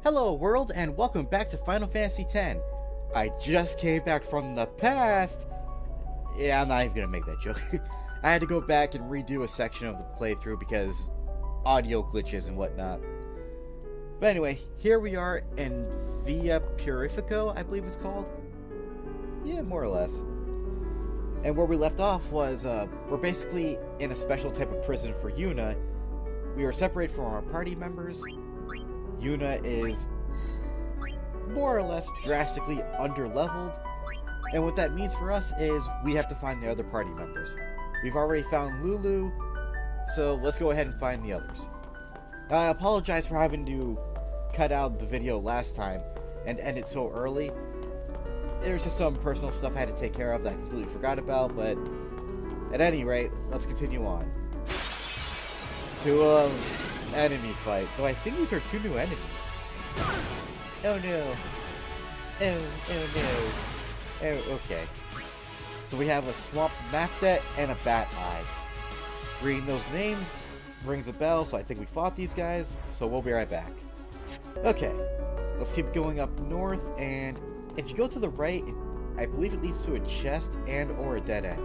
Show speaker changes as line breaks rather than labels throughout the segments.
Hello world, and welcome back to Final Fantasy X. I just came back from the past. Yeah, I'm not even gonna make that joke. I had to go back and redo a section of the playthrough because audio glitches and whatnot. But anyway, here we are in Via Purifico, I believe it's called. Yeah, more or less. And where we left off was, we're basically in a special type of prison for Yuna. We were separated from our party members. Yuna is more or less drastically underleveled, and what that means for us is we have to find the other party members. We've already found Lulu, so let's go ahead and find the others. Now, I apologize for having to cut out the video last time and end it so early. There's just some personal stuff I had to take care of that I completely forgot about, but at any rate, let's continue on to enemy fight. Though I think these are two new enemies. Oh no. Oh no. Oh, okay. So we have a Swamp Mafdet and a Bat Eye. Reading those names rings a bell, so I think we fought these guys, so we'll be right back. Okay, let's keep going up north, and if you go to the right, I believe it leads to a chest and or a dead end.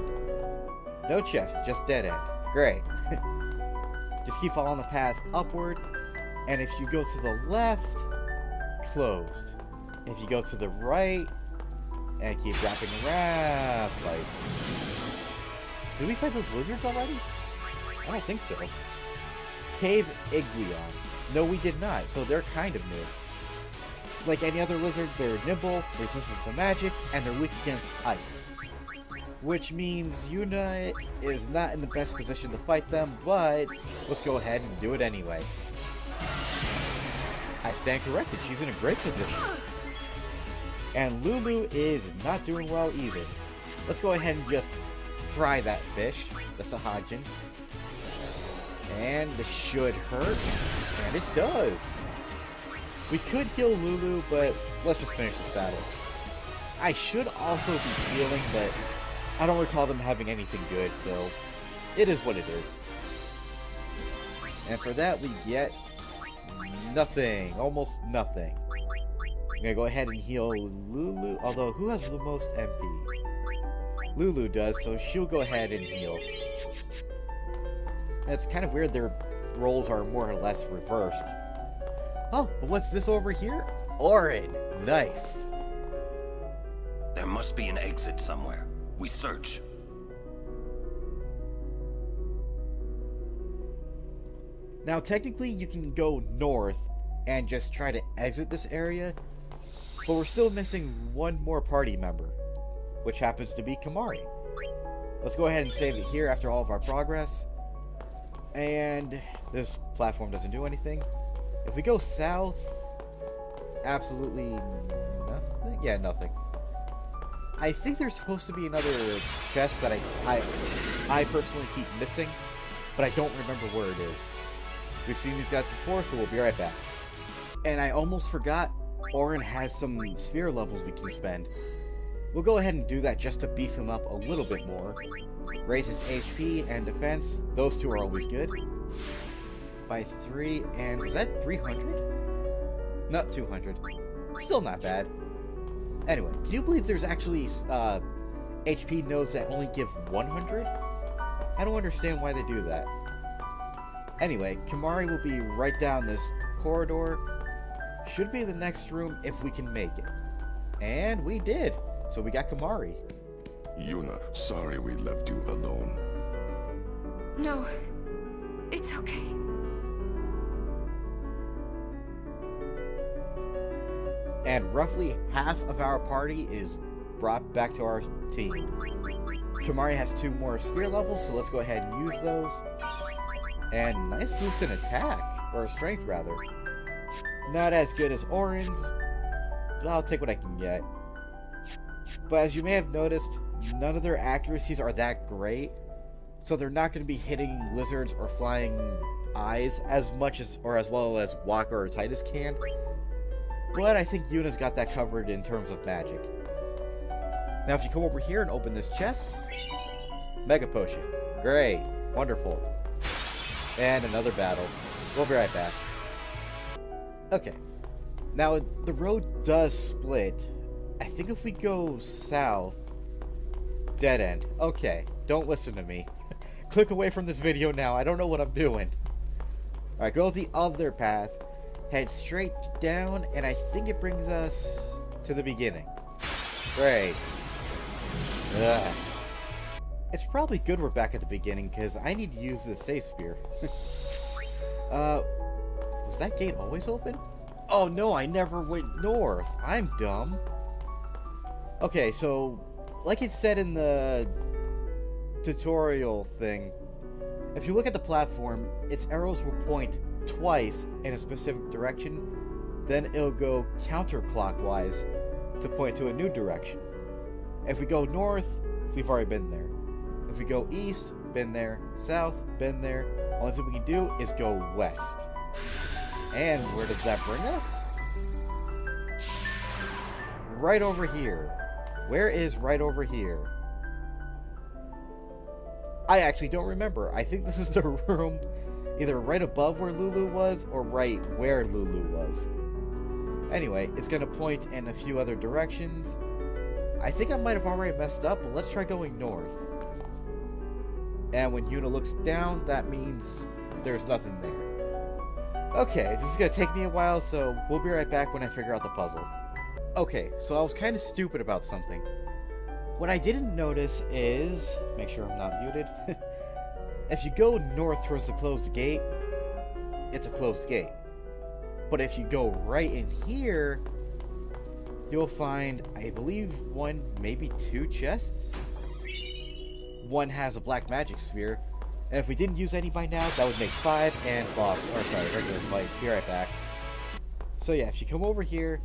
No chest, just dead end. Great. Just keep following the path upward, and if you go to the left, closed. If you go to the right, and keep wrapping around, like... Did we fight those lizards already? I don't think so. Cave Iguion. No, we did not, so they're kind of new. Like any other lizard, they're nimble, resistant to magic, and they're weak against ice. Which means Yuna is not in the best position to fight them, but let's go ahead and do it anyway. I stand corrected, she's in a great position. And Lulu is not doing well either. Let's go ahead and just fry that fish, the Sahajin. And this should hurt, and it does. We could heal Lulu, but let's just finish this battle. I should also be stealing, but I don't recall them having anything good, so it is what it is. And for that, we get nothing. Almost nothing. I'm gonna go ahead and heal Lulu, although who has the most MP? Lulu does, so she'll go ahead and heal. It's kind of weird their roles are more or less reversed. Oh, but what's this over here? Orin. Nice.
There must be an exit somewhere. We search.
Now, technically, you can go north and just try to exit this area, but we're still missing one more party member, which happens to be Kimahri. Let's go ahead and save it here after all of our progress. And this platform doesn't do anything. If we go south, absolutely nothing. Yeah, nothing. I think there's supposed to be another chest that I personally keep missing, but I don't remember where it is. We've seen these guys before, so we'll be right back. And I almost forgot, Orin has some sphere levels we can spend. We'll go ahead and do that just to beef him up a little bit more. Raises HP and defense, those two are always good. By 3, and was that 300? Not 200. Still not bad. Anyway, can you believe there's actually HP nodes that only give 100? I don't understand why they do that. Anyway, Kimahri will be right down this corridor. Should be the next room if we can make it. And we did. So we got Kimahri.
Yuna, sorry we left you alone.
No, it's okay.
And roughly half of our party is brought back to our team. Kimahri has 2 more sphere levels, so let's go ahead and use those. And nice boost in attack, or strength rather. Not as good as Orin's, but I'll take what I can get. But as you may have noticed, none of their accuracies are that great, so they're not going to be hitting lizards or flying eyes as much as, or as well as Wakka or Titus can. But I think Yuna's got that covered in terms of magic. Now if you come over here and open this chest, Mega Potion. Great. Wonderful. And another battle. We'll be right back. Okay. Now, the road does split. I think if we go south... Dead end. Okay, don't listen to me. Click away from this video now. I don't know what I'm doing. Alright, go the other path. Head straight down, and I think it brings us to the beginning. Great. Ugh. It's probably good we're back at the beginning, because I need to use this safe sphere. Was that gate always open? Oh no, I never went north. I'm dumb. Okay, so, like it said in the tutorial thing, if you look at the platform, its arrows will point twice in a specific direction, then it'll go counterclockwise to point to a new direction. If we go north, we've already been there. If we go east, been there. South, been there. Only thing we can do is go west. And where does that bring us? Right over here. Where is right over here? I actually don't remember. I think this is the room either right above where Lulu was or right where Lulu was. Anyway, it's going to point in a few other directions. I think I might have already messed up, but let's try going north. And when Yuna looks down, that means there's nothing there. Okay, this is going to take me a while, so we'll be right back when I figure out the puzzle. Okay, so I was kind of stupid about something. What I didn't notice is... Make sure I'm not muted. If you go north towards the closed gate, it's a closed gate. But if you go right in here, you'll find, I believe, one, maybe two chests? One has a black magic sphere. And if we didn't use any by now, that would make 5 and boss. Or sorry, regular fight. Be right back. So yeah, if you come over here,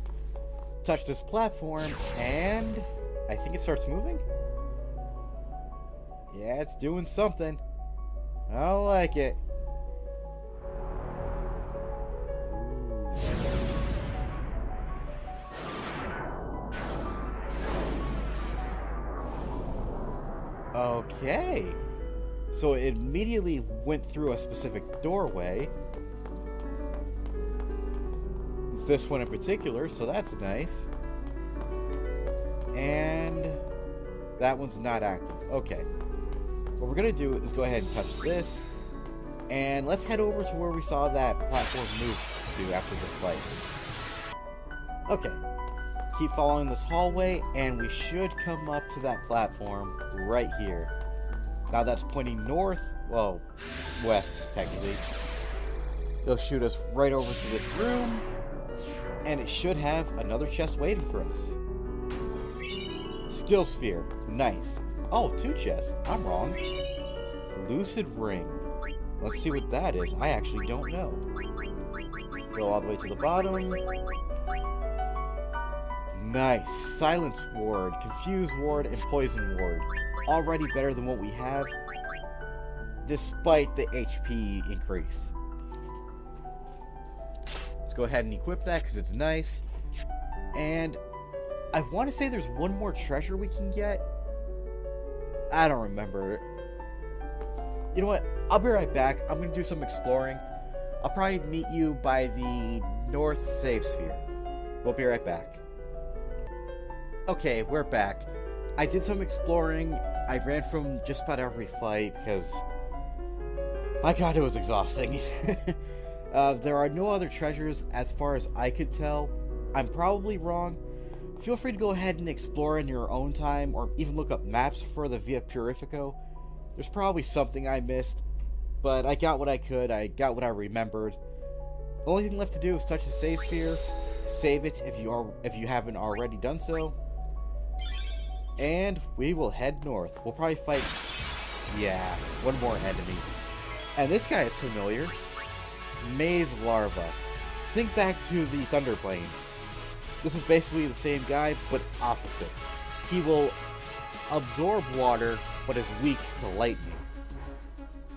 touch this platform, and I think it starts moving? Yeah, it's doing something. I like it. Ooh. Okay. So it immediately went through a specific doorway. This one in particular, so that's nice. And that one's not active. Okay. What we're going to do is go ahead and touch this. And let's head over to where we saw that platform move to after this fight. Okay. Keep following this hallway, and we should come up to that platform right here. Now that's pointing north, well, west, technically. It'll shoot us right over to this room, and it should have another chest waiting for us. Skill sphere, nice. Oh, 2 chests, I'm wrong. Lucid ring. Let's see what that is. I actually don't know. Go all the way to the bottom. Nice. Silence ward, confuse ward, and poison ward. Already better than what we have, despite the HP increase. Let's go ahead and equip that because it's nice. And I want to say there's one more treasure we can get. I don't remember. You know what? I'll be right back. I'm going to do some exploring. I'll probably meet you by the north save sphere. We'll be right back. Okay, we're back. I did some exploring. I ran from just about every fight because, my god, it was exhausting. There are no other treasures as far as I could tell. I'm probably wrong. Feel free to go ahead and explore in your own time, or even look up maps for the Via Purifico. There's probably something I missed, but I got what I could. I got what I remembered. The only thing left to do is touch the save sphere, save it if you haven't already done so, and we will head north. We'll probably fight, yeah, one more enemy. And this guy is familiar. Maze Larva. Think back to the Thunder Plains. This is basically the same guy, but opposite. He will absorb water, but is weak to lightning.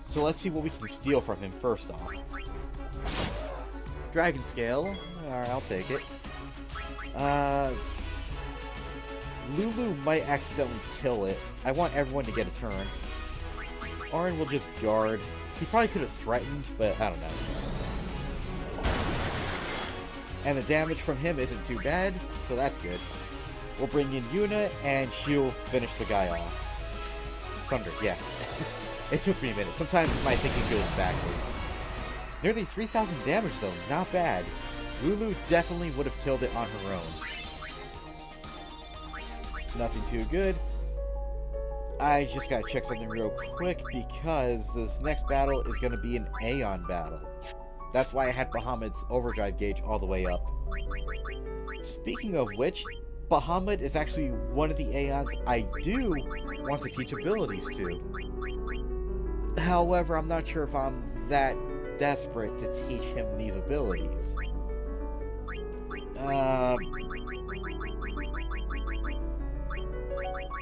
So let's see what we can steal from him first off. Dragon Scale. Alright, I'll take it. Lulu might accidentally kill it. I want everyone to get a turn. Orin will just guard. He probably could have threatened, but I don't know. And the damage from him isn't too bad, so that's good. We'll bring in Yuna, and she'll finish the guy off. Thunder, yeah. It took me a minute. Sometimes my thinking goes backwards. Nearly 3,000 damage, though. Not bad. Lulu definitely would have killed it on her own. Nothing too good. I just gotta check something real quick, because this next battle is going to be an Aeon battle. That's why I had Bahamut's overdrive gauge all the way up. Speaking of which, Bahamut is actually one of the Aeons I do want to teach abilities to. However, I'm not sure if I'm that desperate to teach him these abilities.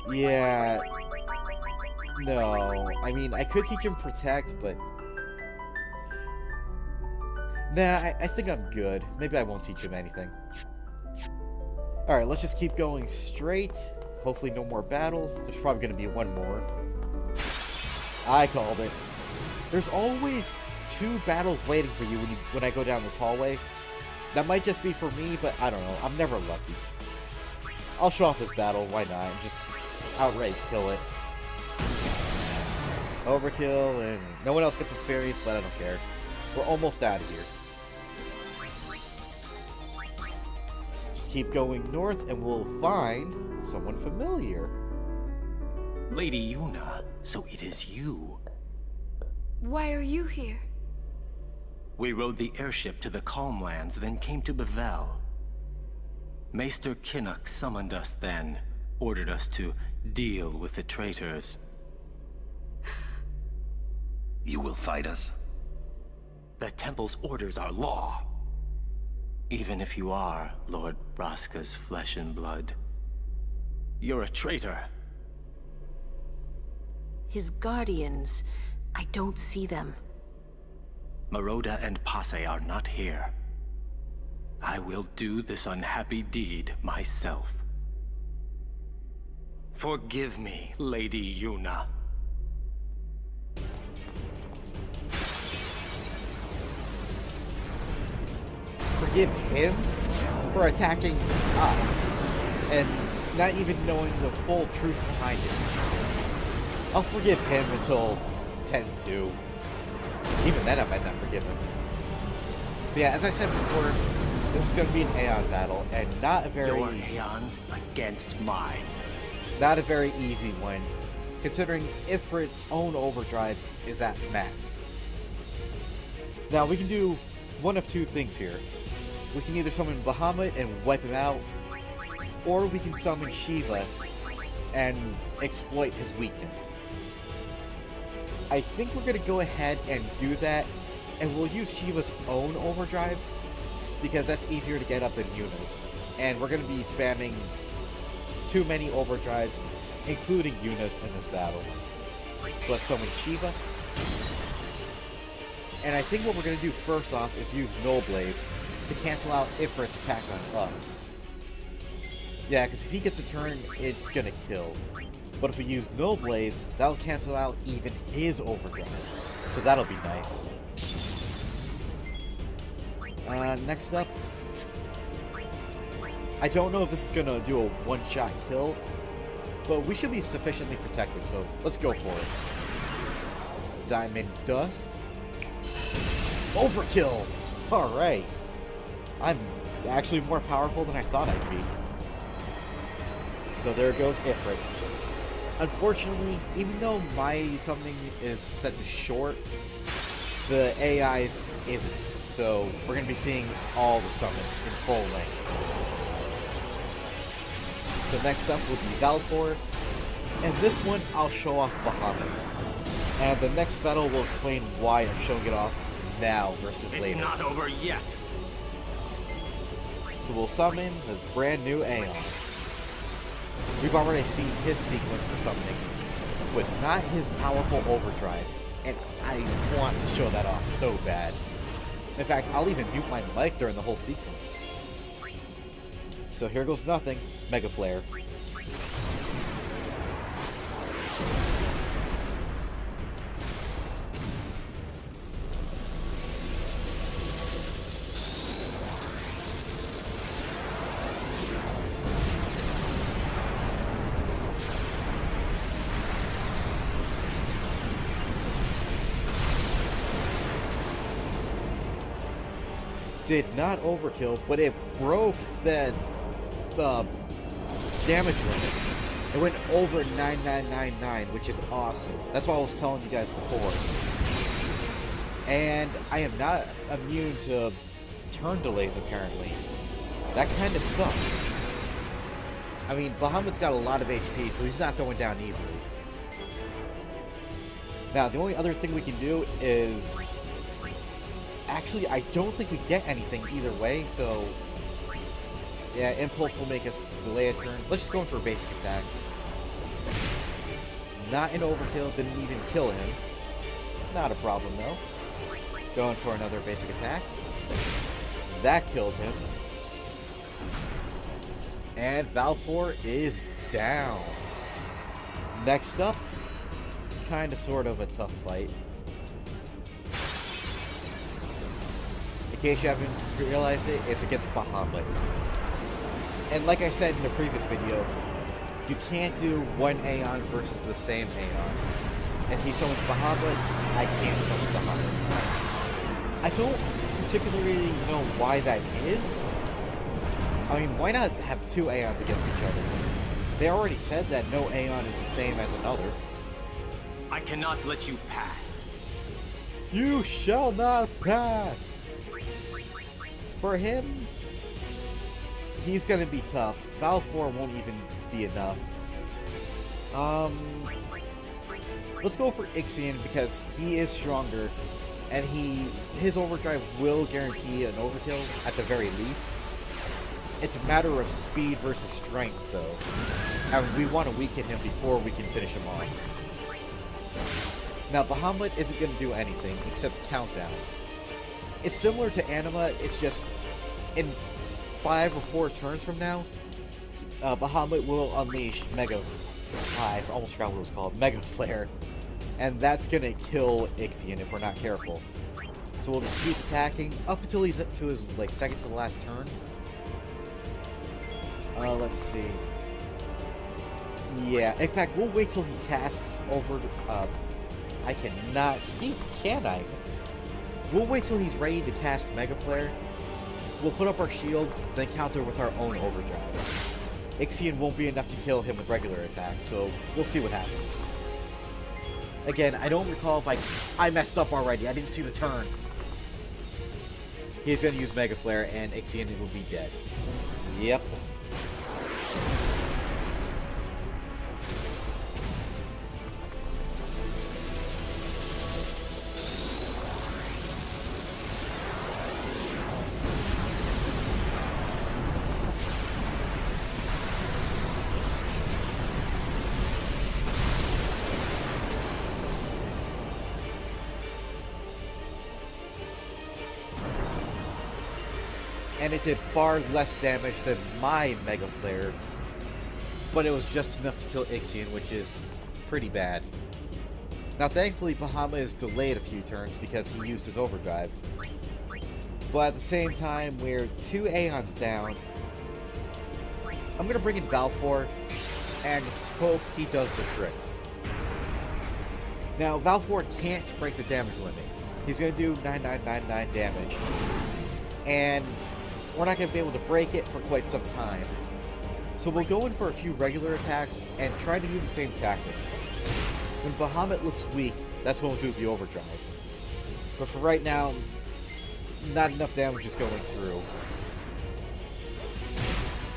Yeah. No. I mean, I could teach him Protect, but... Nah, I think I'm good. Maybe I won't teach him anything. Alright, let's just keep going straight. Hopefully no more battles. There's probably going to be one more. I called it. There's always 2 battles waiting for you when I go down this hallway. That might just be for me, but I don't know. I'm never lucky. I'll show off this battle. Why not? And just outright kill it. Overkill, and no one else gets experience, but I don't care. We're almost out of here. Just keep going north, and we'll find someone familiar.
Lady Yuna, so it is you.
Why are you here?
We rode the airship to the Calmlands, then came to Bevel. Maester Kinnock summoned us then, ordered us to deal with the traitors. You will fight us? The Temple's orders are law. Even if you are Lord Braska's flesh and blood. You're a traitor.
His guardians, I don't see them.
Maroda and Passe are not here. I will do this unhappy deed myself. Forgive me, Lady Yuna.
Forgive him for attacking us and not even knowing the full truth behind it. I'll forgive him until 10-2. Even then, I might not forgive him. But yeah, as I said before, this is going to be an Aeon battle, and not a very...
Your Aeons against mine.
Not a very easy one, considering Ifrit's own overdrive is at max. Now, we can do one of 2 things here. We can either summon Bahamut and wipe him out, or we can summon Shiva and exploit his weakness. I think we're going to go ahead and do that, and we'll use Shiva's own overdrive, because that's easier to get up than Yuna's. And we're going to be spamming too many overdrives, including Yuna's, in this battle. So let's summon Shiva. And I think what we're going to do first off is use Null Blaze to cancel out Ifrit's attack on us. Yeah, because if he gets a turn, it's going to kill. But if we use Null Blaze, that'll cancel out even his overdrive. So that'll be nice. Next up, I don't know if this is going to do a one-shot kill, but we should be sufficiently protected, so let's go for it. Diamond Dust. Overkill! Alright. I'm actually more powerful than I thought I'd be. So there goes Ifrit. Unfortunately, even though my summoning is set to short, the AI's isn't. So we're going to be seeing all the summons in full length. So next up will be Valfor. And this one, I'll show off Bahamut. And the next battle will explain why I'm showing it off now versus later.
It's not over yet.
So we'll summon the brand new Aeon. We've already seen his sequence for summoning, but not his powerful overdrive, and I want to show that off so bad. In fact, I'll even mute my mic during the whole sequence. So here goes nothing. Mega Flare. did not overkill, but it broke the damage limit. It went over 9999, which is awesome. That's what I was telling you guys before. And I am not immune to turn delays, apparently. That kind of sucks. I mean, Bahamut's got a lot of HP, so he's not going down easily. Now, the only other thing we can do is... Actually, I don't think we get anything either way, so... Yeah, Impulse will make us delay a turn. Let's just go in for a basic attack. Not an overkill, didn't even kill him. Not a problem, though. Going for another basic attack. That killed him. And Valfor is down. Next up, kind of sort of a tough fight. In case you haven't realized it, it's against Bahamut. And like I said in the previous video, you can't do one Aeon versus the same Aeon. If he summons Bahamut, I can't summon Bahamut. I don't particularly know why that is. I mean, why not have two Aeons against each other? They already said that no Aeon is the same as another.
I cannot let you pass.
You shall not pass! For him, he's gonna be tough. Valfor won't even be enough. Let's go for Ixion because he is stronger, and his overdrive will guarantee an overkill at the very least. It's a matter of speed versus strength, though, and we want to weaken him before we can finish him off. Now, Bahamut isn't going to do anything except countdown. It's similar to Anima, it's just in 5 or 4 turns from now, Bahamut will unleash Mega... I almost forgot what it was called. Mega Flare. And that's going to kill Ixion if we're not careful. So we'll just keep attacking up until he's up to his like second to the last turn. Let's see. Yeah, in fact, we'll wait till he casts over... I cannot speak, can I? We'll wait till he's ready to cast Mega Flare. We'll put up our shield, then counter with our own overdrive. Ixion won't be enough to kill him with regular attacks, so we'll see what happens. Again, I don't recall if I messed up already. I didn't see the turn. He's going to use Mega Flare, and Ixion will be dead. Yep. And it did far less damage than my Mega Flare, but it was just enough to kill Ixion, which is pretty bad. Now thankfully Bahamut is delayed a few turns because he used his overdrive, but at the same time we're 2 Aeons down. I'm going to bring in Valfor and hope he does the trick. Now Valfor can't break the damage limit. He's going to do 9999 damage, and we're not going to be able to break it for quite some time. So we'll go in for a few regular attacks and try to do the same tactic. When Bahamut looks weak, that's when we'll do the overdrive. But for right now, not enough damage is going through.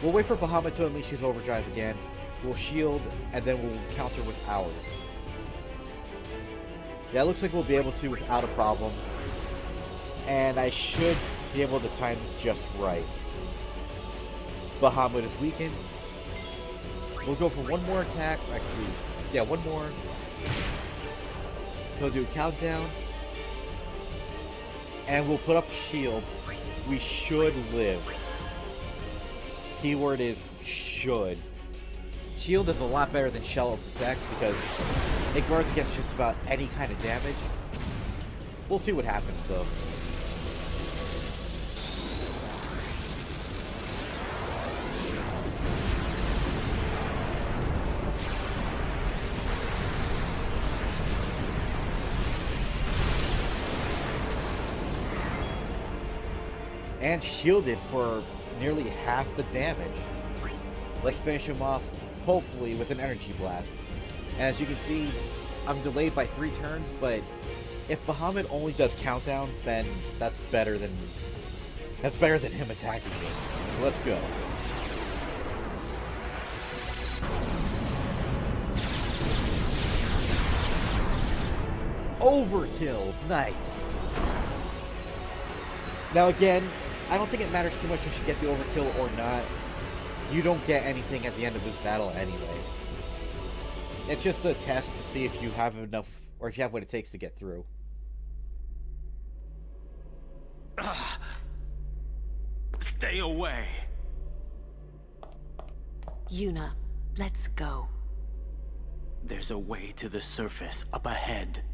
We'll wait for Bahamut to unleash his overdrive again. We'll shield, and then we'll counter with ours. Yeah, it looks like we'll be able to without a problem. And I should be able to time this just right. Bahamut is weakened. We'll go for one more attack. Actually, yeah, one more. He'll do a countdown. And we'll put up a shield. We should live. Keyword is should. Shield is a lot better than Shell or Protect because it guards against just about any kind of damage. We'll see what happens though. and shielded for nearly half the damage. Let's finish him off, hopefully with an energy blast. And as you can see, I'm delayed by 3 turns, but if Bahamut only does countdown, then that's better than him attacking me. So let's go. Overkill, nice. Now again, I don't think it matters too much if you get the overkill or not. You don't get anything at the end of this battle anyway. It's just a test to see if you have enough, or if you have what it takes to get through.
Stay away.
Yuna, let's go.
There's a way to the surface up ahead.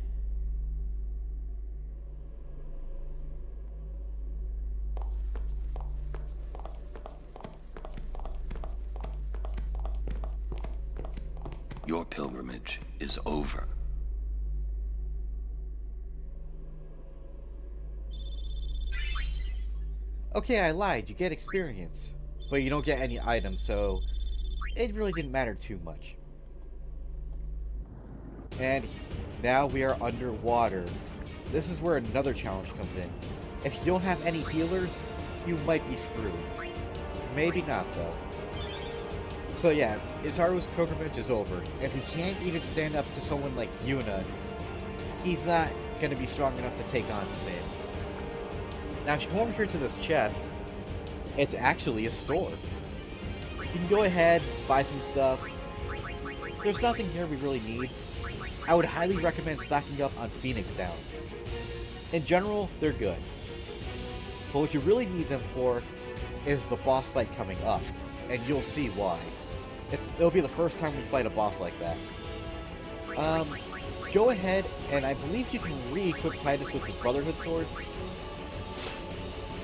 Your pilgrimage is over.
Okay, I lied. You get experience. But you don't get any items, so it really didn't matter too much. And now we are underwater. This is where another challenge comes in. If you don't have any healers, you might be screwed. Maybe not, though. So yeah, Isaru's pilgrimage is over. If he can't even stand up to someone like Yuna, he's not going to be strong enough to take on Sin. Now if you come over here to this chest, it's actually a store. You can go ahead, buy some stuff. There's nothing here we really need. I would highly recommend stocking up on Phoenix Downs. In general, they're good. But what you really need them for is the boss fight coming up, and you'll see why. It'll be the first time we fight a boss like that. Go ahead, and I believe you can re-equip Titus with his Brotherhood sword.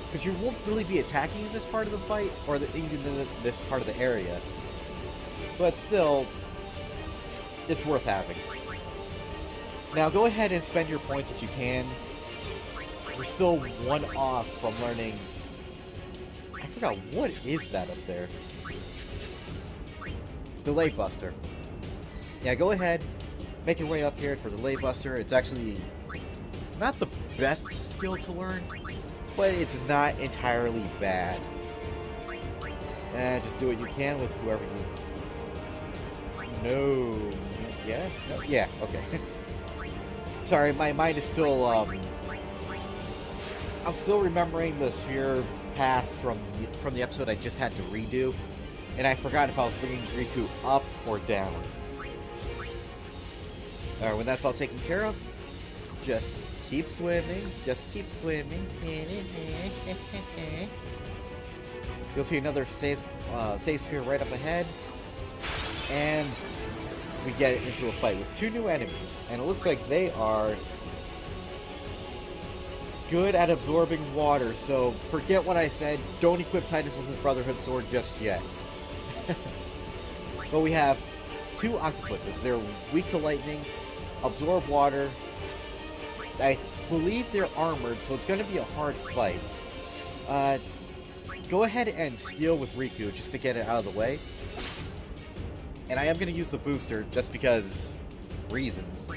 Because you won't really be attacking in this part of the fight, or even in this part of the area. But still, it's worth having. Now go ahead and spend your points if you can. We're still 1 off from learning... I forgot, what is that up there? Delay Buster. Yeah, go ahead, make your way up here for Delay Buster. It's actually not the best skill to learn, but it's not entirely bad. And just do what you can with whoever you... No. Yeah? No? Yeah, okay. Sorry, my mind is still, I'm still remembering the sphere paths from the episode I just had to redo. And I forgot if I was bringing Riku up or down. Alright, when that's all taken care of, just keep swimming. Just keep swimming. You'll see another save sphere right up ahead. And we get into a fight with 2 new enemies. And it looks like they are good at absorbing water. So forget what I said. Don't equip Titus with his Brotherhood sword just yet. But we have 2 octopuses. They're weak to lightning, absorb water. I believe they're armored, so it's going to be a hard fight. Go ahead and steal with Riku just to get it out of the way. And I am going to use the booster just because reasons.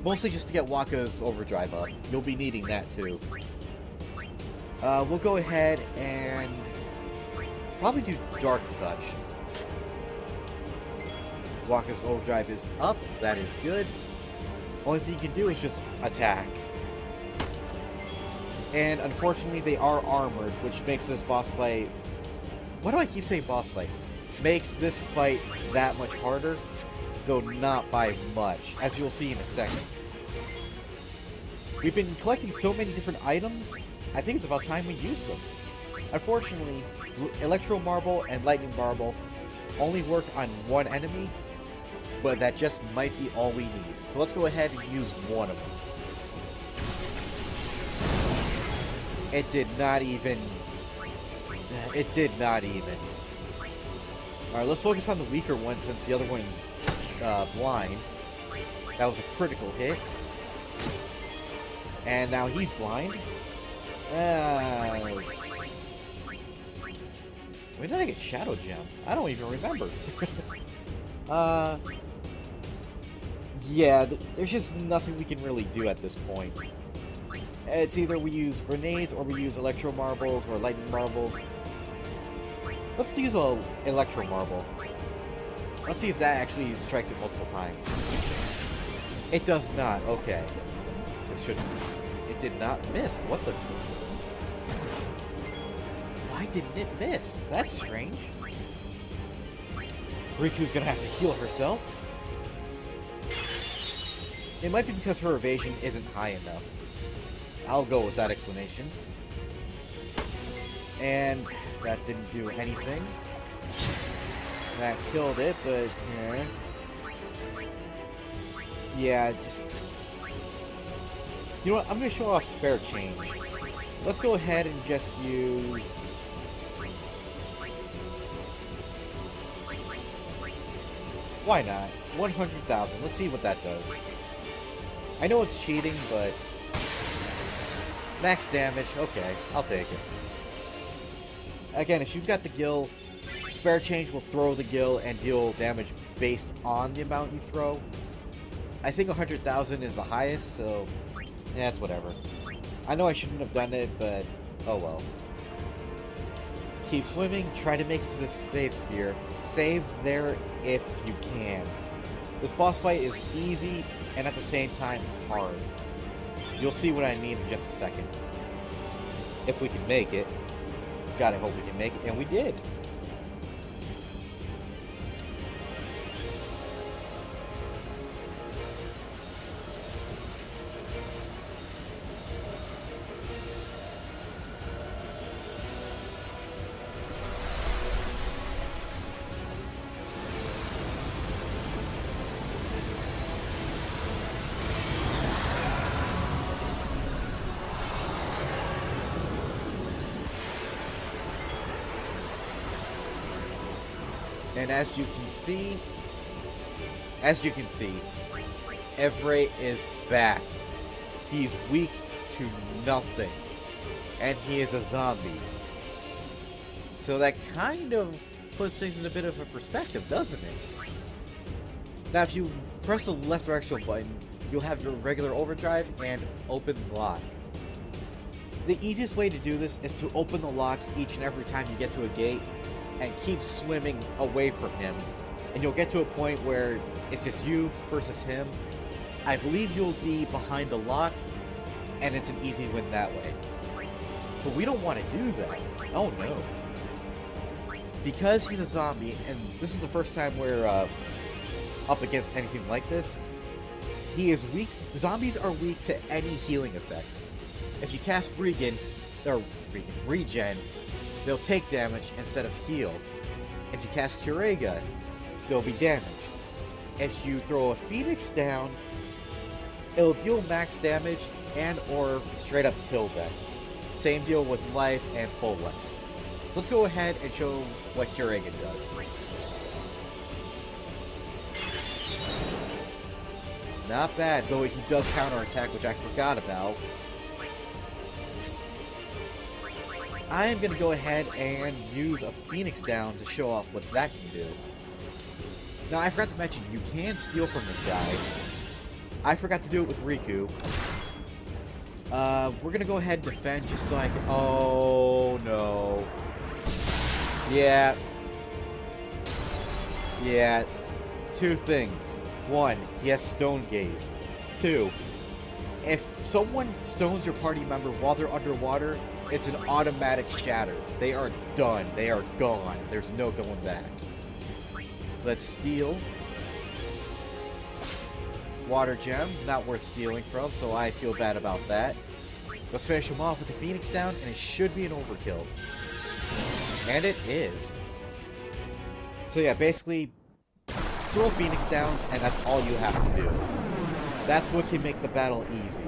Mostly just to get Wakka's overdrive up. You'll be needing that too. We'll go ahead and probably do Dark Touch. Wakka's overdrive is up. That is good. Only thing you can do is just attack. And unfortunately, they are armored, which makes this boss fight... Why do I keep saying boss fight? Makes this fight that much harder, though not by much, as you'll see in a second. We've been collecting so many different items, I think it's about time we use them. Unfortunately, Electro Marble and Lightning Marble only work on one enemy, but that just might be all we need. So let's go ahead and use one of them. It did not even... It did not even. Alright, let's focus on the weaker one since the other one's blind. That was a critical hit. And now he's blind. When did I get Shadow Gem? I don't even remember. Yeah, there's just nothing we can really do at this point. It's either we use grenades or we use electro marbles or lightning marbles. Let's use a electro marble. Let's see if that actually strikes it multiple times. It does not. Okay. This shouldn't. It did not miss. What the? Why didn't it miss? That's strange. Riku's gonna have to heal herself. It might be because her evasion isn't high enough. I'll go with that explanation. And that didn't do anything. That killed it, but yeah. Yeah, just... You know what? I'm going to show off spare change. Let's go ahead and just use... Why not? 100,000. Let's see what that does. I know it's cheating, but... Max damage. Okay, I'll take it. Again, if you've got the gil, spare change will throw the gil and deal damage based on the amount you throw. I think 100,000 is the highest, so yeah, it's whatever. I know I shouldn't have done it, but oh well. Keep swimming, try to make it to the save sphere. Save there if you can. This boss fight is easy and at the same time hard. You'll see what I mean in just a second. If we can make it. Gotta hope we can make it, and we did. And as you can see, Evray is back. He's weak to nothing. And he is a zombie. So that kind of puts things in a bit of a perspective, doesn't it? Now if you press the left directional button, you'll have your regular overdrive and open lock. The easiest way to do this is to open the lock each and every time you get to a gate, and keep swimming away from him, and you'll get to a point where it's just you versus him. I believe you'll be behind the lock, and it's an easy win that way. But we don't want to do that. Oh no. Because he's a zombie, and this is the first time we're up against anything like this, he is weak. Zombies are weak to any healing effects. If you cast regen, they'll take damage instead of heal. If you cast Kurega, they'll be damaged. If you throw a Phoenix down, it'll deal max damage and or straight up kill them. Same deal with life and full life. Let's go ahead and show what Kurega does. Not bad, though he does counterattack, which I forgot about. I am going to go ahead and use a Phoenix down to show off what that can do. Now, I forgot to mention, you can steal from this guy. I forgot to do it with Riku. We're going to go ahead and defend just so I can... Oh, no. Yeah. Yeah. Two things. One, he has Stone Gaze. Two, if someone stones your party member while they're underwater, it's an automatic shatter. They are done. They are gone. There's no going back. Let's steal. Water gem. Not worth stealing from, so I feel bad about that. Let's finish him off with the Phoenix down, and it should be an overkill. And it is. So yeah, basically, throw Phoenix downs, and that's all you have to do. That's what can make the battle easy.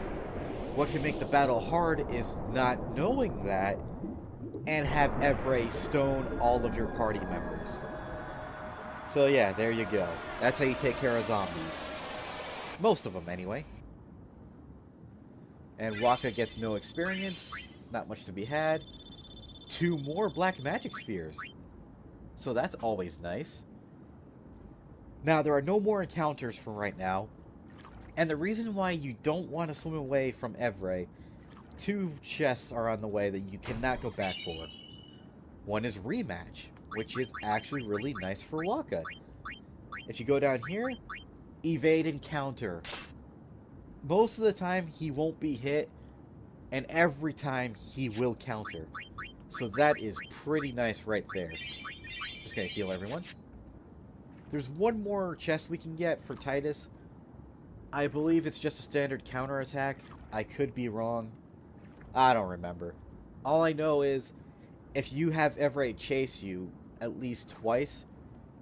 What can make the battle hard is not knowing that and have Evray stone all of your party members. So yeah, there you go. That's how you take care of zombies. Most of them, anyway. And Waka gets no experience. Not much to be had. 2 more black magic spheres. So that's always nice. Now, there are no more encounters for right now. And the reason why you don't want to swim away from Evray, 2 chests are on the way that you cannot go back for. One is Rematch, which is actually really nice for Waka. If you go down here, evade encounter. Most of the time, he won't be hit, and every time, he will counter. So that is pretty nice right there. Just gonna heal everyone. There's one more chest we can get for Titus. I believe it's just a standard counterattack. I could be wrong. I don't remember. All I know is, if you have Everett chase you at least twice,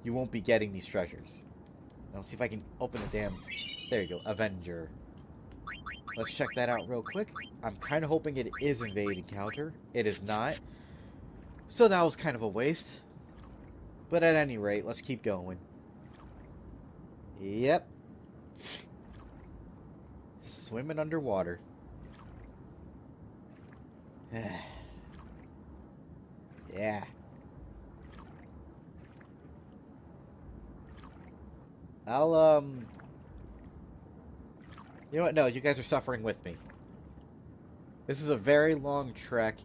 you won't be getting these treasures. Now, let's see if I can open the damn... There you go, Avenger. Let's check that out real quick. I'm kind of hoping it is Invade Encounter. It is not. So that was kind of a waste. But at any rate, let's keep going. Yep. Swimming underwater. Yeah. I'll, You know what? No, you guys are suffering with me. This is a very long trek.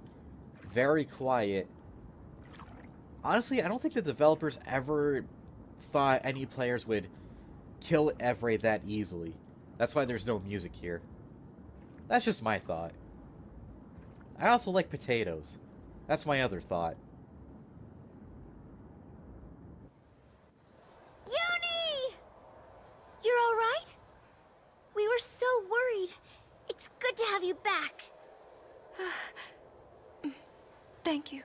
Very quiet. Honestly, I don't think the developers ever thought any players would kill Evray that easily. That's why there's no music here. That's just my thought. I also like potatoes. That's my other thought.
Uni! You're all right? We were so worried. It's good to have you back. Thank you.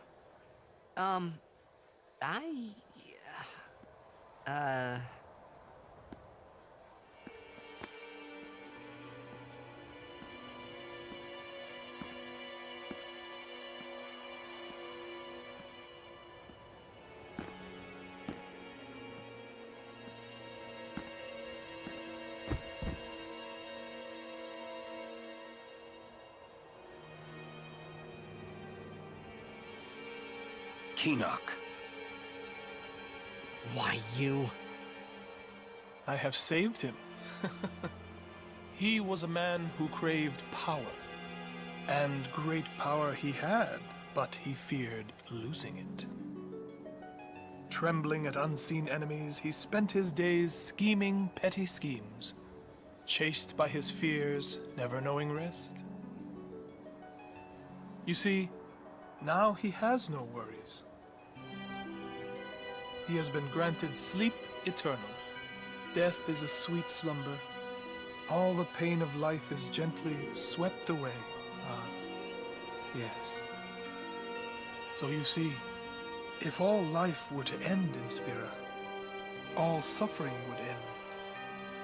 Keenock.
Why, you...
I have saved him. He was a man who craved power. And great power he had, but he feared losing it. Trembling at unseen enemies, he spent his days scheming petty schemes, chased by his fears, never knowing rest. You see, now he has no worries. He has been granted sleep eternal. Death is a sweet slumber. All the pain of life is gently swept away. Ah, yes. So you see, if all life were to end in Spira, all suffering would end.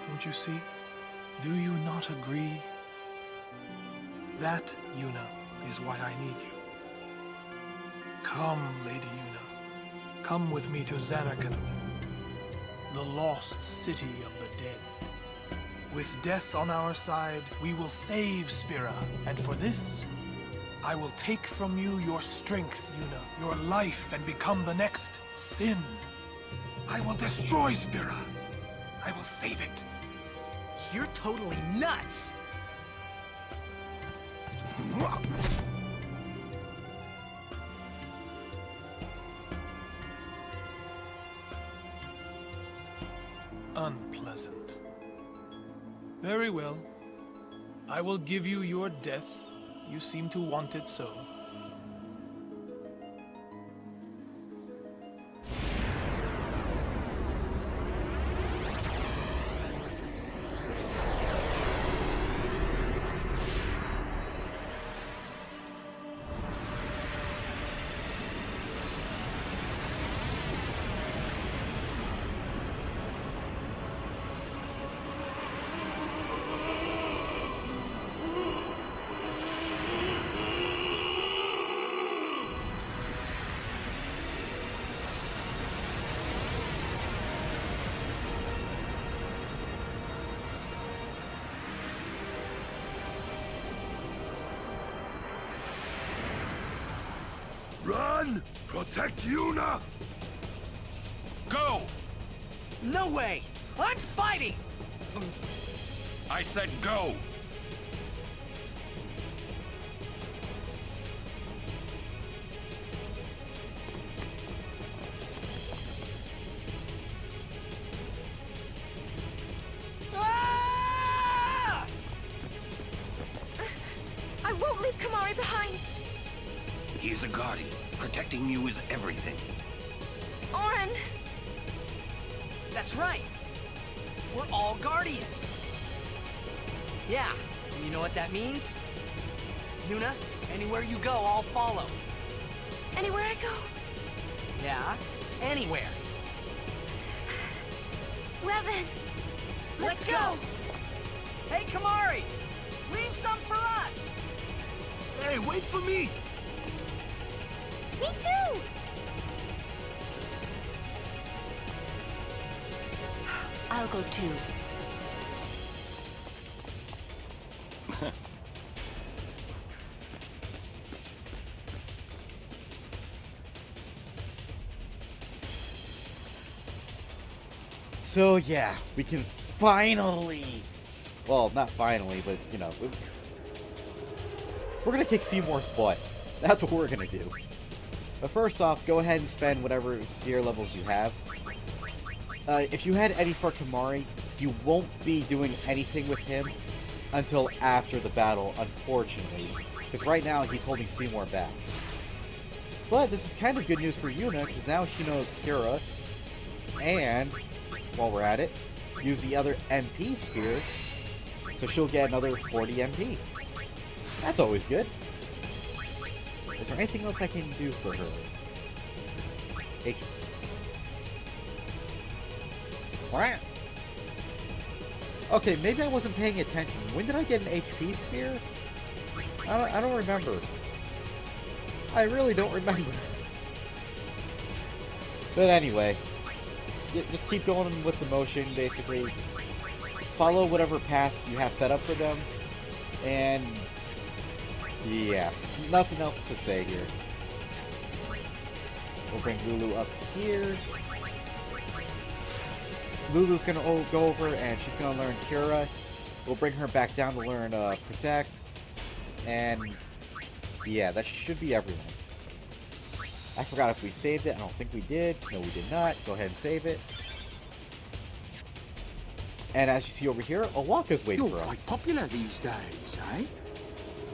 Don't you see? Do you not agree? That, Yuna, is why I need you. Come, Lady Yuna. Come with me to Zanarkand, the lost city of the dead. With death on our side, we will save Spira. And for this, I will take from you your strength, Yuna, your life, and become the next Sin. I will destroy Spira. I will save it.
You're totally nuts!
Unpleasant. Very well. I will give you your death. You seem to want it so.
Run! Protect Yuna!
Go!
No way! I'm fighting!
I said go!
Ah!
I won't leave Kamari behind.
He's a guardian. Protecting you is everything.
Oren,
That's right. We're all guardians. Yeah, and you know what that means? Yuna, anywhere you go, I'll follow.
anywhere I go.
Yeah, anywhere.
Well then, let's go.
Hey, Kamari! Leave some for us!
Hey, wait for me!
Me too.
I'll go too.
So yeah, we can finally, well, not finally, but you know, we're gonna kick Seymour's butt. That's what we're gonna do. But first off, go ahead and spend whatever sphere levels you have. If you had any for Kamari, you won't be doing anything with him until after the battle, unfortunately. Because right now, he's holding Seymour back. But this is kind of good news for Yuna, because now she knows Kira. And, while we're at it, use the other MP sphere, so she'll get another 40 MP. That's always good. Is there anything else I can do for her? Okay, maybe I wasn't paying attention. When did I get an HP sphere? I don't remember. I really don't remember. But anyway, just keep going with the motion, basically. Follow whatever paths you have set up for them. And yeah, nothing else to say here. We'll bring Lulu up here. Lulu's gonna go over and she's gonna learn Cura. We'll bring her back down to learn Protect. And yeah, that should be everyone. I forgot if we saved it. I don't think we did. No, we did not. Go ahead and save it. And as you see over here, Owaka's waiting for us.
You're quite popular these days, eh?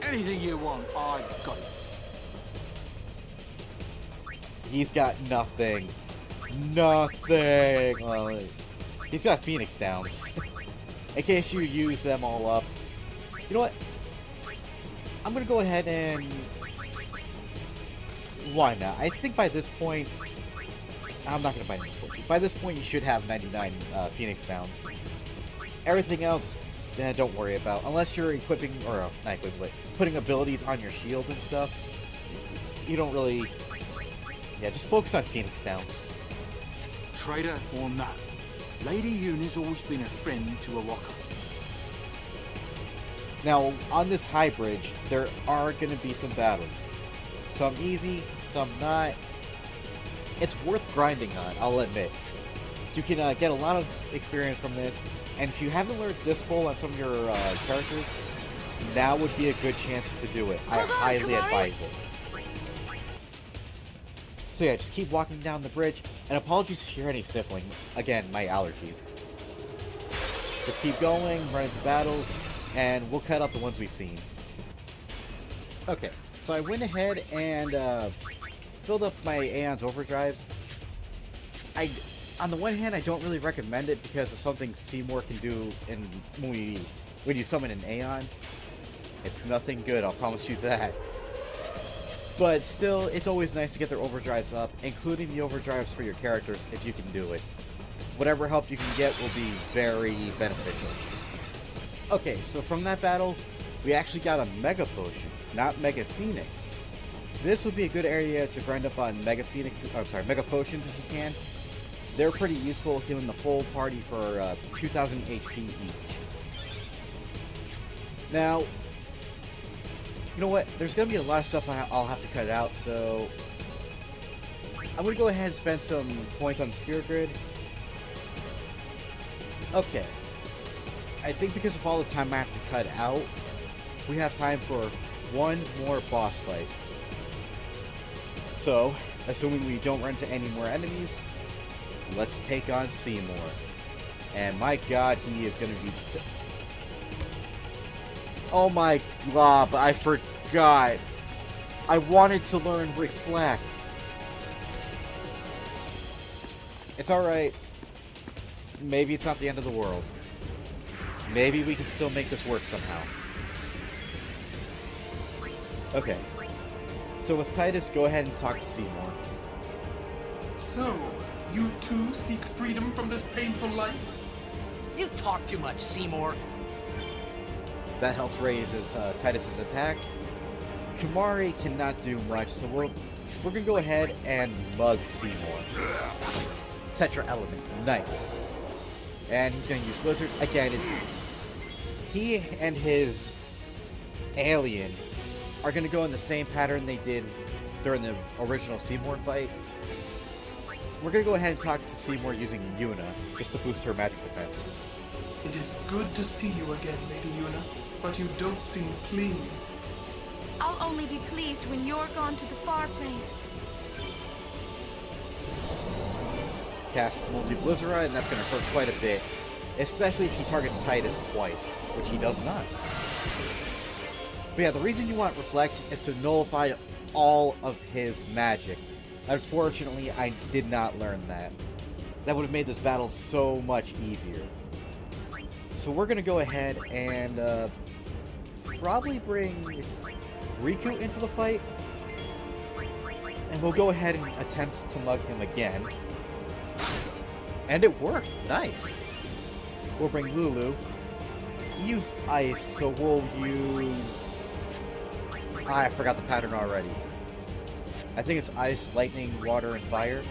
Anything you want, I've got it.
He's got nothing. Nothing. Well, he's got Phoenix Downs. In case you use them all up. You know what? I'm gonna go ahead and... Why not? I think by this point... I'm not gonna buy any potions. By this point, you should have 99 Phoenix Downs. Everything else, don't worry about. Unless you're equipping, or not equipping, but putting abilities on your shield and stuff. You don't really... Yeah, just focus on Phoenix Downs.
Traitor or not, Lady Yuna's always been a friend to Owaka.
Now, on this high bridge, there are going to be some battles. Some easy, some not. It's worth grinding on, I'll admit. You can get a lot of experience from this, and if you haven't learned Disciple on some of your characters, now would be a good chance to do it. I highly advise it. So yeah, just keep walking down the bridge, and apologies if you hear any sniffling. Again, my allergies. Just keep going, run into battles, and we'll cut out the ones we've seen. Okay, so I went ahead and filled up my Aeon's overdrives. On the one hand, I don't really recommend it because of something Seymour can do when you summon an Aeon. It's nothing good, I'll promise you that. But still, it's always nice to get their overdrives up, including the overdrives for your characters if you can do it. Whatever help you can get will be very beneficial. Okay, so from that battle, we actually got a Mega Potion, not Mega Phoenix. This would be a good area to grind up on Mega Potions if you can. They're pretty useful, healing the full party for 2,000 HP each. Now, you know what? There's going to be a lot of stuff I'll have to cut out, so I'm gonna go ahead and spend some points on Sphere Grid. Okay. I think because of all the time I have to cut out, we have time for one more boss fight. So, assuming we don't run into any more enemies, let's take on Seymour. And my god, he is gonna be... Oh my god, I forgot. I wanted to learn Reflect. It's alright. Maybe it's not the end of the world. Maybe we can still make this work somehow. Okay. So with Titus, go ahead and talk to Seymour.
So, you too seek freedom from this painful life?
You talk too much, Seymour.
That helps raise Titus's attack. Kimahri cannot do much, so we're gonna go ahead and mug Seymour. Tetra Element, nice. And he's gonna use Blizzard again. He and his alien are gonna go in the same pattern they did during the original Seymour fight. We're gonna go ahead and talk to Seymour using Yuna, just to boost her magic defense.
It is good to see you again, Lady Yuna, but you don't seem pleased.
I'll only be pleased when you're gone to the far plane.
Casts Multi-Blizzard, and that's gonna hurt quite a bit, especially if he targets Titus twice, which he does not. But yeah, the reason you want Reflect is to nullify all of his magic. Unfortunately, I did not learn that. That would have made this battle so much easier. So we're going to go ahead and probably bring Riku into the fight. And we'll go ahead and attempt to mug him again. And it worked. Nice. We'll bring Lulu. He used ice, so we'll use... I forgot the pattern already. I think it's ice, lightning, water, and fire.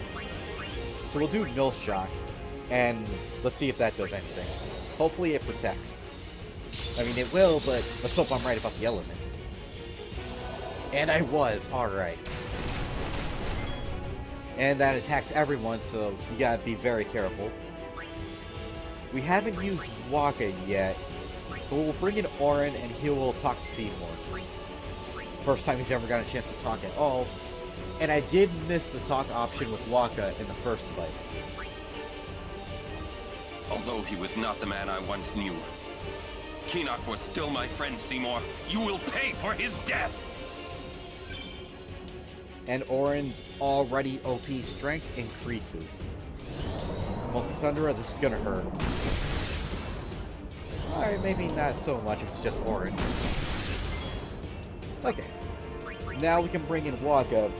So we'll do Null Shock, and let's see if that does anything. Hopefully it protects. I mean, it will, but let's hope I'm right about the element. And I was, alright. And that attacks everyone, so you gotta be very careful. We haven't used Waka yet, but we'll bring in Auron and he will talk to Seymour. First time he's ever got a chance to talk at all. And I did miss the talk option with Waka in the first fight.
Although he was not the man I once knew, Keenock was still my friend, Seymour. You will pay for his death!
And Auron's already OP strength increases. Multi-Thunderer, this is gonna hurt. Alright, maybe not so much if it's just Auron. Okay. Now we can bring in Waka.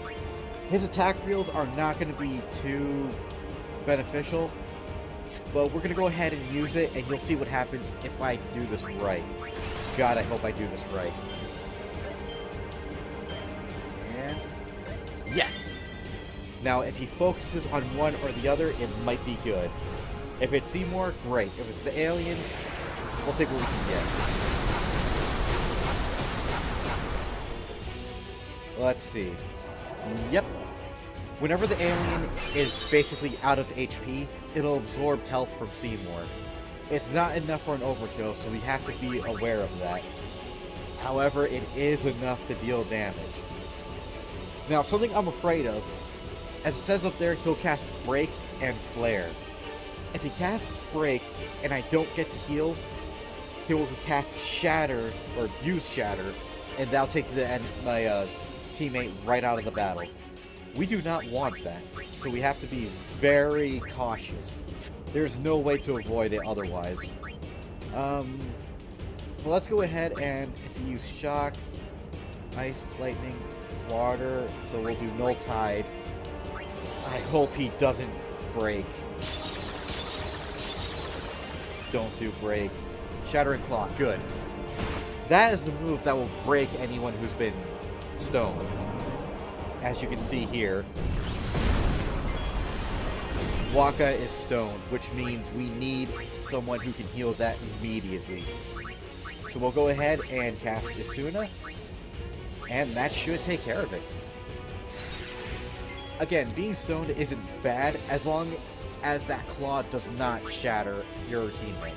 His attack reels are not going to be too beneficial, but we're going to go ahead and use it, and you'll see what happens if I do this right. God, I hope I do this right. And... yes! Now, if he focuses on one or the other, it might be good. If it's Seymour, great. If it's the alien, we'll take what we can get. Let's see. Yep. Whenever the alien is basically out of HP, it'll absorb health from Seymour. It's not enough for an overkill, so we have to be aware of that. However, it is enough to deal damage. Now, something I'm afraid of, as it says up there, he'll cast Break and Flare. If he casts Break and I don't get to heal, he will cast Shatter, or use Shatter, and that'll take my teammate right out of the battle. We do not want that, so we have to be very cautious. There's no way to avoid it otherwise. Well, let's go ahead and if you use Shock, Ice, Lightning, Water, so we'll do Null Tide. I hope he doesn't break. Don't do break. Shattering Claw, good. That is the move that will break anyone who's been stoned. As you can see here, Waka is stoned, which means we need someone who can heal that immediately. So we'll go ahead and cast Isuna, and that should take care of it. again, being stoned isn't bad as long as that claw does not shatter your teammate.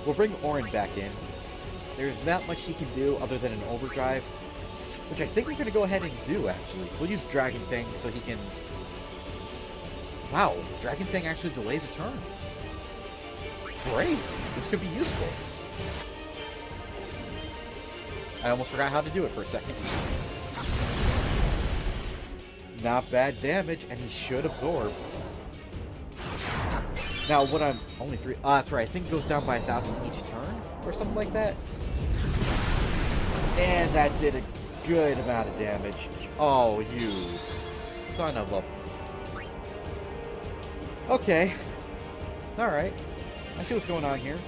We'll bring Orin back in. There's not much he can do other than an overdrive, which I think we're going to go ahead and do, actually. We'll use Dragon Fang so he can... Wow, Dragon Fang actually delays a turn. Great! This could be useful. I almost forgot how to do it for a second. Not bad damage, and he should absorb. Now, what I'm... Only 3... that's right. I think it goes down by 1,000 each turn, or something like that. And that did a good amount of damage. Oh, you son of a... Okay. Alright. I see what's going on here.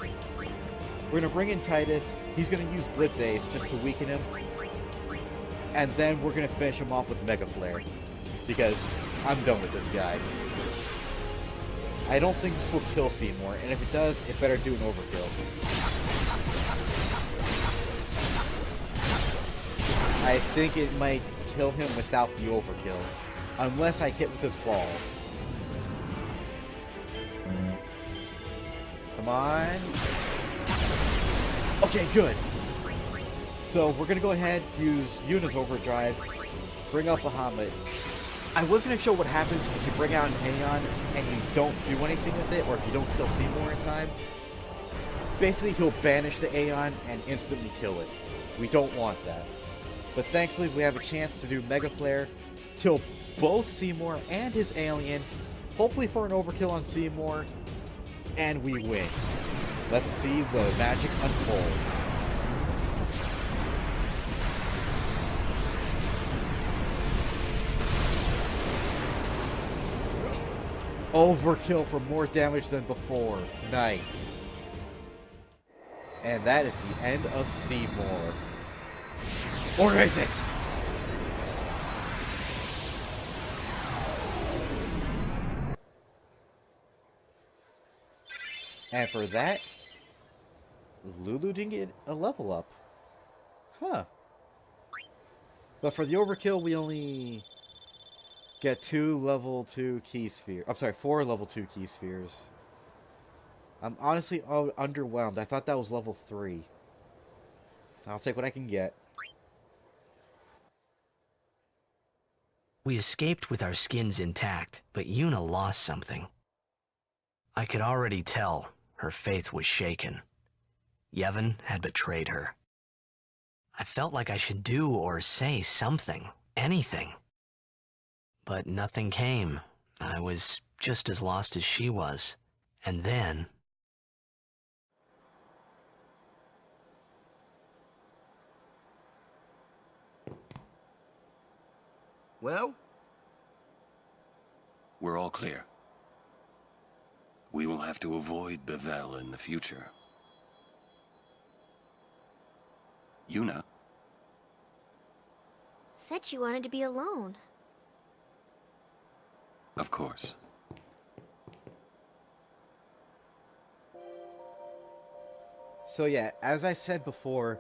We're going to bring in Titus. He's going to use Blitz Ace just to weaken him. And then we're going to finish him off with Mega Flare. Because I'm done with this guy. I don't think this will kill Seymour, and if it does, it better do an overkill. I think it might kill him without the overkill. Unless I hit with this ball. Come on. Okay, good. So we're going to go ahead, use Yuna's overdrive, bring up Bahamut. I was going to show what happens if you bring out an Aeon and you don't do anything with it, or if you don't kill Seymour in time. Basically, he'll banish the Aeon and instantly kill it. We don't want that. But thankfully, we have a chance to do Mega Flare, kill both Seymour and his alien, hopefully for an overkill on Seymour, and we win. Let's see the magic unfold. Overkill for more damage than before. Nice. And that is the end of Seymour. Or is it? And for that, Lulu didn't get a level up. Huh. But for the overkill, we only get 2 level 2 key spheres. I'm sorry, 4 level 2 key spheres. I'm honestly underwhelmed. I thought that was level 3. I'll take what I can get.
We escaped with our skins intact, but Yuna lost something. I could already tell her faith was shaken. Yevon had betrayed her. I felt like I should do or say something, anything. But nothing came. I was just as lost as she was. And then...
Well?
We're all clear. We will have to avoid Bevel in the future. Yuna?
Said you wanted to be alone.
Of course.
So yeah, as I said before,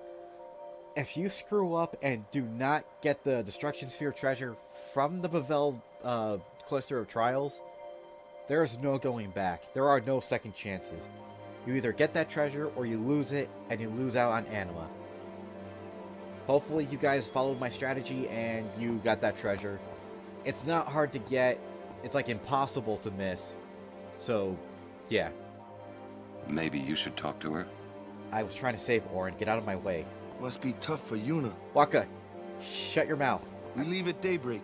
if you screw up and do not get the Destruction Sphere treasure from the Bevel Cluster of Trials, there is no going back. There are no second chances. You either get that treasure or you lose it, and you lose out on Anima. Hopefully you guys followed my strategy and you got that treasure. It's not hard to get. It's like impossible to miss. So, yeah.
Maybe you should talk to her?
I was trying to save Orin. Get out of my way.
Must be tough for Yuna.
Wakka, shut your mouth.
We leave at daybreak.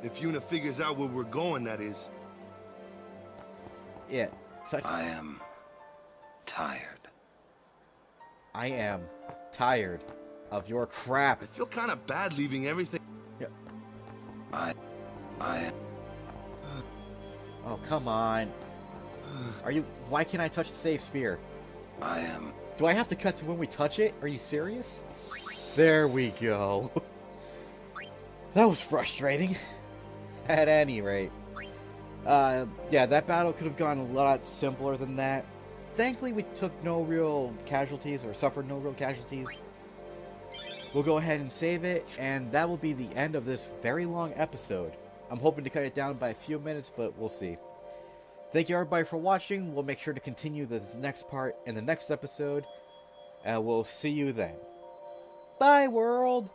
If Yuna figures out where we're going, that is.
Yeah.
I am tired.
I am tired of your crap.
I feel kind of bad leaving everything.
Yeah.
I am...
Oh, come on. Are you... Why can't I touch the save sphere?
I am...
Do I have to cut to when we touch it? Are you serious? There we go. That was frustrating. At any rate. Yeah, that battle could have gone a lot simpler than that. Thankfully, we took no real casualties, or suffered no real casualties. we'll go ahead and save it, and that will be the end of this very long episode. I'm hoping to cut it down by a few minutes, but we'll see. Thank you everybody for watching. We'll make sure to continue this next part in the next episode, and we'll see you then. Bye, world!